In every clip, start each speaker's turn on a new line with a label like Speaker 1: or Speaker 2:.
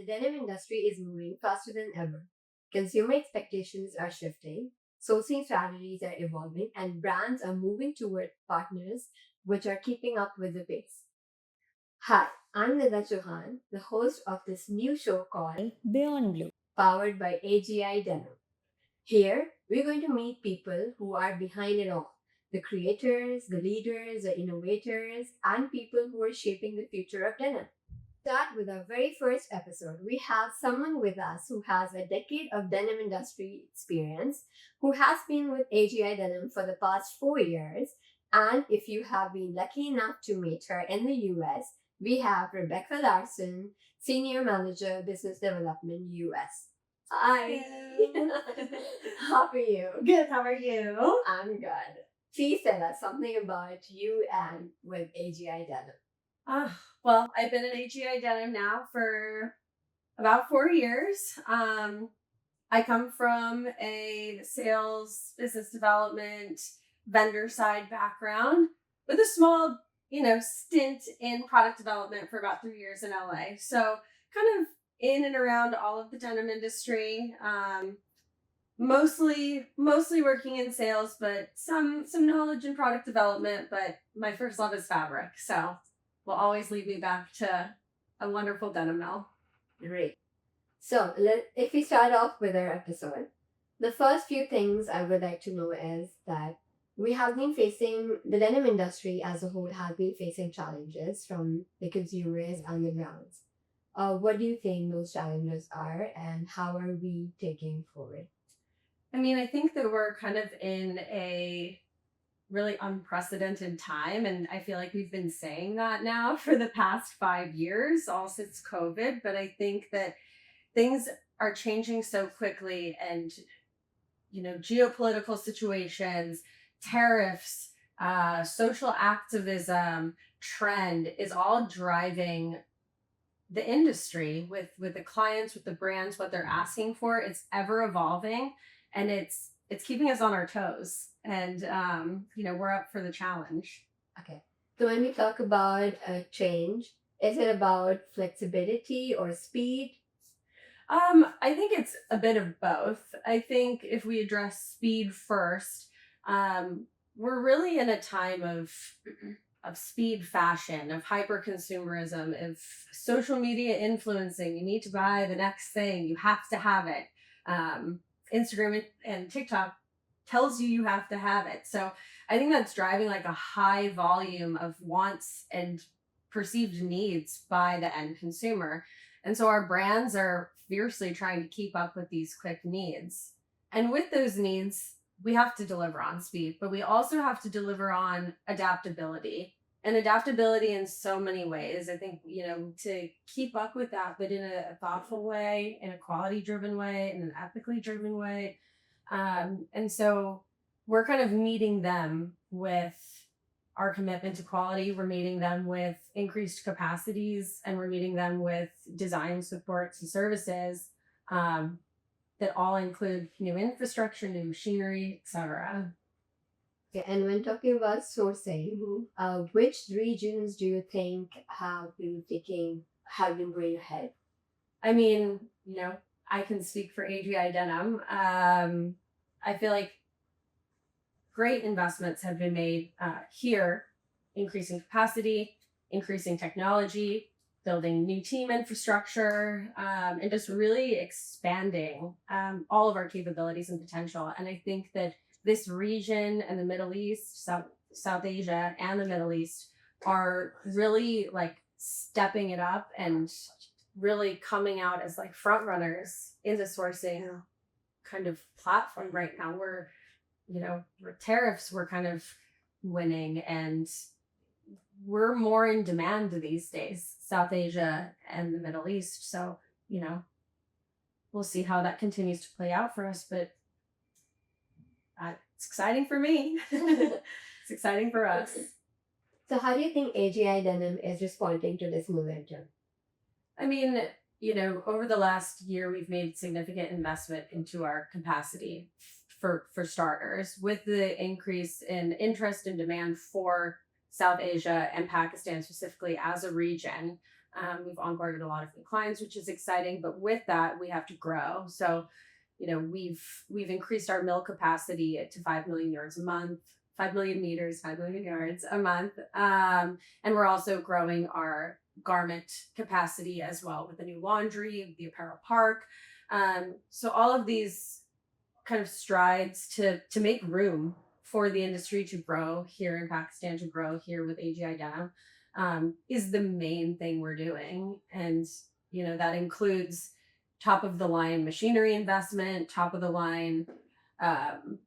Speaker 1: The denim industry is moving faster than ever. Consumer expectations are shifting, sourcing strategies are evolving, and brands are moving toward partners which are keeping up with the pace. Hi, I'm Nida Chauhan, the host of this new show called Beyond Blue, powered by AGI Denim. Here, we're going to meet people who are behind it all, the creators, the leaders, the innovators, and people who are shaping the future of denim. Start with our very first episode. We have someone with us who has a decade of denim industry experience, who has been with AGI Denim for the past 4 years. And if you have been lucky enough to meet her in the US, we have Rebecca Larsen, Senior Manager, Business Development US. Hi. How are you?
Speaker 2: Good. How are you?
Speaker 1: I'm good. Please tell us something about you and with AGI Denim.
Speaker 2: Well, I've been at AGI Denim now for about 4 years. I come from a sales, business development, vendor side background with a small, stint in product development for about 3 years in LA. So kind of in and around all of the denim industry. Mostly working in sales, but some knowledge in product development. But my first love is fabric, so will always lead me back to a wonderful denim mill.
Speaker 1: Great. So if we start off with our episode, the first few things I would like to know is that the denim industry as a whole has been facing challenges from the consumers and the brands. What do you think those challenges are, and how are we taking forward?
Speaker 2: I mean, I think that we're kind of in a really unprecedented time, and I feel like we've been saying that now for the past 5 years, all since COVID. But I think that things are changing so quickly, and geopolitical situations, tariffs, social activism, trend is all driving the industry with the clients, with the brands, what they're asking for. It's ever evolving, and it's keeping us on our toes, and we're up for the challenge.
Speaker 1: Okay. So when we talk about change, is it about flexibility or speed?
Speaker 2: I think it's a bit of both. I think if we address speed first, we're really in a time of speed fashion, of hyper consumerism, of social media influencing. You need to buy the next thing. You have to have it. Instagram and TikTok tells you have to have it. So I think that's driving like a high volume of wants and perceived needs by the end consumer. And so our brands are fiercely trying to keep up with these quick needs. And with those needs, we have to deliver on speed, but we also have to deliver on adaptability. And adaptability in so many ways. I think, to keep up with that, but in a thoughtful way, in a quality-driven way, in an ethically driven way. And so we're kind of meeting them with our commitment to quality. We're meeting them with increased capacities, and we're meeting them with design supports and services that all include new infrastructure, new machinery, etc.
Speaker 1: Okay, and when talking about sourcing, which regions do you think have been going ahead?
Speaker 2: I mean, I can speak for AGI Denim. I feel like great investments have been made here, increasing capacity, increasing technology, building new team infrastructure, and just really expanding all of our capabilities and potential. And I think that this region and the Middle East, South Asia and the Middle East are really like stepping it up and really coming out as like front runners in the sourcing kind of platform right now. Where, with tariffs, we're kind of winning, and we're more in demand these days, South Asia and the Middle East. So, we'll see how that continues to play out for us, but it's exciting for me. It's exciting for us.
Speaker 1: So how do you think AGI Denim is responding to this momentum?
Speaker 2: I mean, over the last year, we've made significant investment into our capacity for starters, with the increase in interest and demand for South Asia and Pakistan specifically as a region. We've onboarded a lot of new clients, which is exciting. But with that, we have to grow. So, we've increased our mill capacity to 5 million yards a month, 5 million meters, 5 million yards a month, and we're also growing our garment capacity as well with the new laundry, the apparel park. So all of these kind of strides to make room for the industry to grow here in Pakistan, to grow here with AGI Denim, is the main thing we're doing. And, that includes top of the line machinery investment, top of the line um,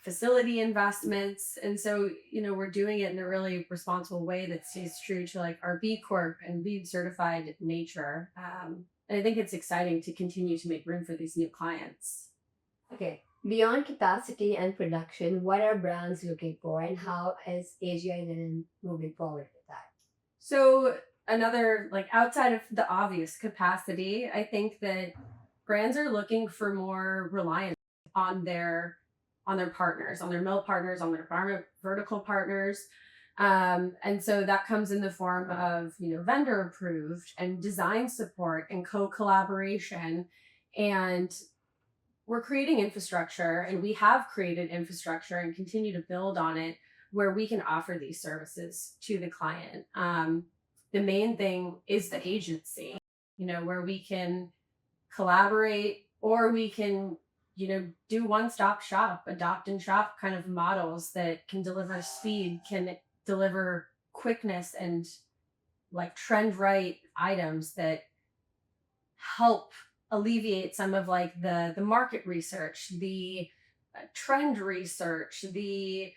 Speaker 2: facility investments. And so, we're doing it in a really responsible way that stays true to like our B Corp and LEED certified nature. And I think it's exciting to continue to make room for these new clients.
Speaker 1: Okay. Beyond capacity and production, what are brands looking for and how is AGI Denim moving forward with that?
Speaker 2: So another, like, outside of the obvious capacity, I think that brands are looking for more reliance on their partners, on their mill partners, on their farm vertical partners. And so that comes in the form of, vendor approved and design support and co-collaboration. And we're creating infrastructure, and we have created infrastructure and continue to build on it where we can offer these services to the client. The main thing is the agency, where we can collaborate, or we can, do one-stop shop, adopt and shop kind of models that can deliver speed, can deliver quickness, and like trend right items that help alleviate some of like the market research, the trend research, the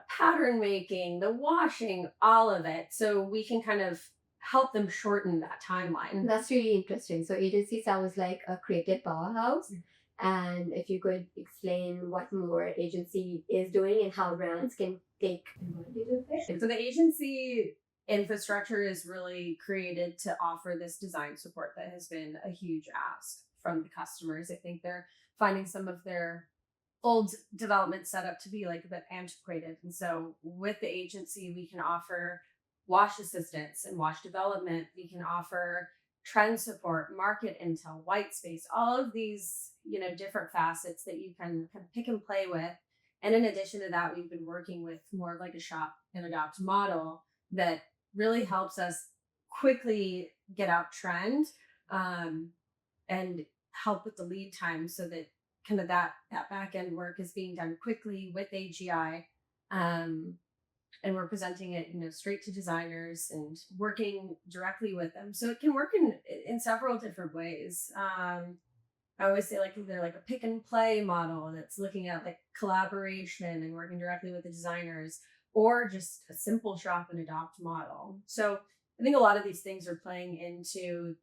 Speaker 2: pattern making, the washing, all of it. So we can kind of help them shorten that timeline.
Speaker 1: That's really interesting. So agency sounds like a creative powerhouse. And if you could explain what more agency is doing and how brands can take advantage of it.
Speaker 2: So the agency infrastructure is really created to offer this design support that has been a huge ask from the customers. I think they're finding some of their old development setup to be like a bit antiquated. And so with the agency, we can offer wash assistance and wash development. We can offer trend support, market intel, white space, all of these, different facets that you can pick and play with. And in addition to that, we've been working with more of like a shop and adopt model that really helps us quickly get out trend, and help with the lead time, so that kind of that back end work is being done quickly with AGI. And we're presenting it, straight to designers and working directly with them. So it can work in several different ways. I always say like they're like a pick and play model that's looking at like collaboration and working directly with the designers, or just a simple shop and adopt model. So I think a lot of these things are playing into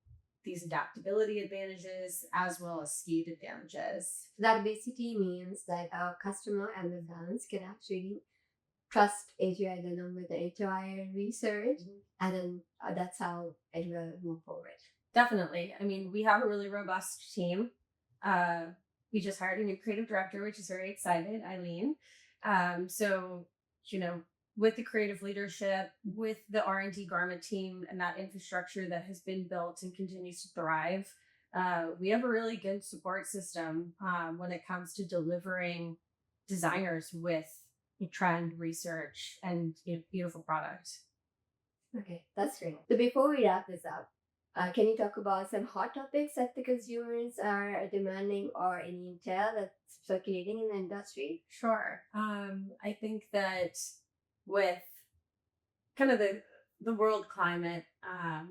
Speaker 2: these adaptability advantages as well as speed advantages.
Speaker 1: That basically means that our customer and the brands can actually trust AGI Denim with the entire research, and then that's how it will move forward.
Speaker 2: Definitely. I mean, we have a really robust team. We just hired a new creative director, which is very excited, Eileen. So, with the creative leadership, with the R&D garment team and that infrastructure that has been built and continues to thrive, we have a really good support system when it comes to delivering designers with trend research and beautiful product.
Speaker 1: Okay, that's great. So before we wrap this up, can you talk about some hot topics that the consumers are demanding, or any intel that's circulating in the industry?
Speaker 2: Sure. I think that with kind of the world climate,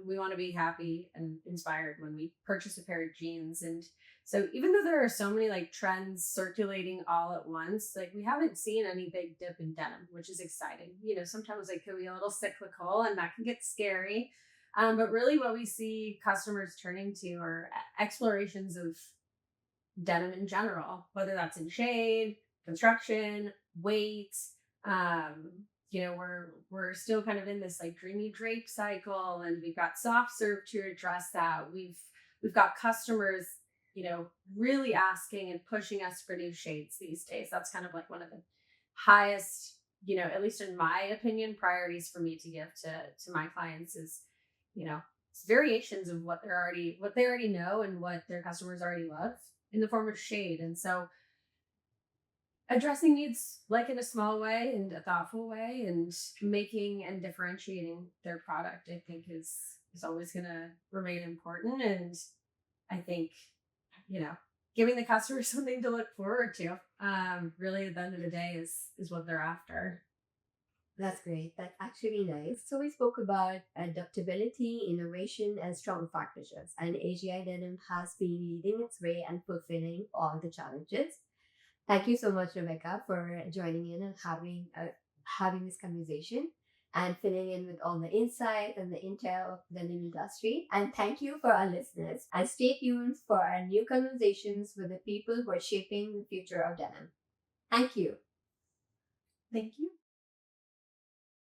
Speaker 2: we want to be happy and inspired when we purchase a pair of jeans. And so even though there are so many like trends circulating all at once, like we haven't seen any big dip in denim, which is exciting. Sometimes it could be a little cyclical and that can get scary. But really what we see customers turning to are explorations of denim in general, whether that's in shade, construction, weight. We're still kind of in this like dreamy drape cycle, and we've got soft serve to address that. We've got customers, really asking and pushing us for new shades these days. That's kind of like one of the highest, at least in my opinion, priorities for me to give to my clients is, variations of what they already know and what their customers already love in the form of shade. And so addressing needs like in a small way and a thoughtful way, and making and differentiating their product, I think is always going to remain important. And I think, you know, giving the customer something to look forward to, really at the end of the day is what they're after.
Speaker 1: That's great. That's actually nice. So we spoke about adaptability, innovation, and strong partnerships. And AGI Denim has been leading its way and fulfilling all the challenges. Thank you so much, Rebecca, for joining in and having this conversation and filling in with all the insight and the intel of the denim industry. And thank you for our listeners. And stay tuned for our new conversations with the people who are shaping the future of denim. Thank you.
Speaker 2: Thank you.